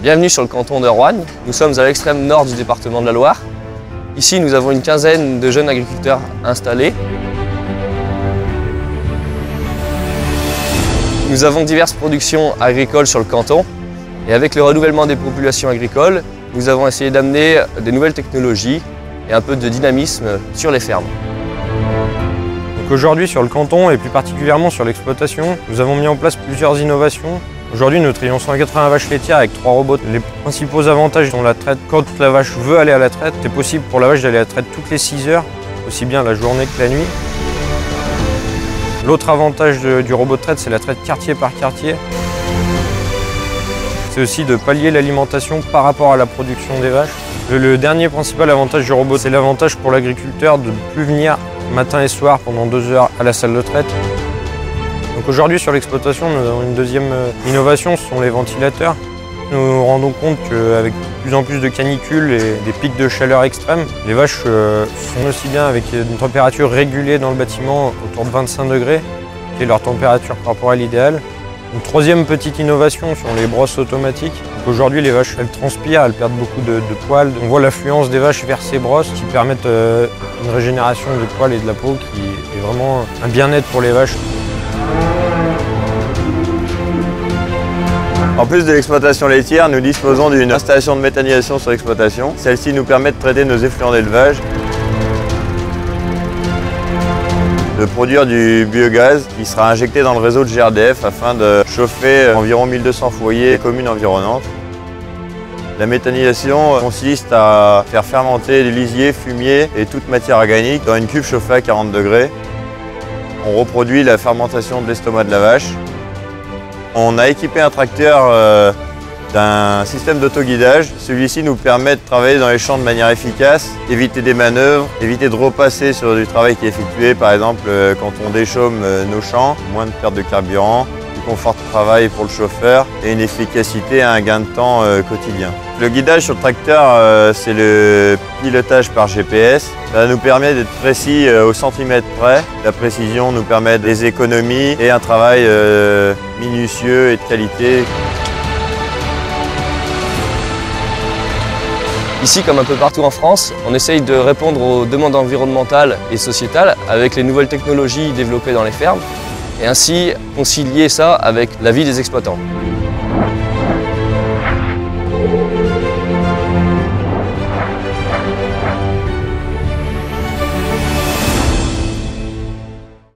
Bienvenue sur le canton de Roanne. Nous sommes à l'extrême nord du département de la Loire. Ici, nous avons une quinzaine de jeunes agriculteurs installés. Nous avons diverses productions agricoles sur le canton. Et avec le renouvellement des populations agricoles, nous avons essayé d'amener des nouvelles technologies et un peu de dynamisme sur les fermes. Aujourd'hui, sur le canton et plus particulièrement sur l'exploitation, nous avons mis en place plusieurs innovations. Aujourd'hui, nous trions 180 vaches laitières avec 3 robots. Les principaux avantages sont la traite. Quand la vache veut aller à la traite, c'est possible pour la vache d'aller à la traite toutes les 6 heures, aussi bien la journée que la nuit. L'autre avantage du robot de traite, c'est la traite quartier par quartier. C'est aussi de pallier l'alimentation par rapport à la production des vaches. Le dernier principal avantage du robot, c'est l'avantage pour l'agriculteur de ne plus venir matin et soir pendant 2 heures à la salle de traite. Donc aujourd'hui sur l'exploitation, nous avons une deuxième innovation, ce sont les ventilateurs. Nous nous rendons compte qu'avec de plus en plus de canicules et des pics de chaleur extrêmes, les vaches sont aussi bien avec une température régulée dans le bâtiment autour de 25 degrés, qui est leur température corporelle idéale. Une troisième petite innovation sont les brosses automatiques. Aujourd'hui, les vaches, elles transpirent, elles perdent beaucoup de poils. On voit l'affluence des vaches vers ces brosses qui permettent une régénération des poils et de la peau qui est vraiment un bien-être pour les vaches. En plus de l'exploitation laitière, nous disposons d'une installation de méthanisation sur l'exploitation. Celle-ci nous permet de traiter nos effluents d'élevage, de produire du biogaz qui sera injecté dans le réseau de GRDF afin de chauffer environ 1200 foyers et communes environnantes. La méthanisation consiste à faire fermenter du lisier, fumier et toute matière organique dans une cuve chauffée à 40 degrés. On reproduit la fermentation de l'estomac de la vache. On a équipé un tracteur d'un système d'autoguidage. Celui-ci nous permet de travailler dans les champs de manière efficace, éviter des manœuvres, éviter de repasser sur du travail qui est effectué, par exemple quand on déchaume nos champs, moins de perte de carburant, du confort de travail pour le chauffeur et une efficacité et un gain de temps quotidien. Le guidage sur le tracteur, c'est le pilotage par GPS. Ça nous permet d'être précis au centimètre près. La précision nous permet des économies et un travail minutieux et de qualité. Ici, comme un peu partout en France, on essaye de répondre aux demandes environnementales et sociétales avec les nouvelles technologies développées dans les fermes et ainsi concilier ça avec la vie des exploitants.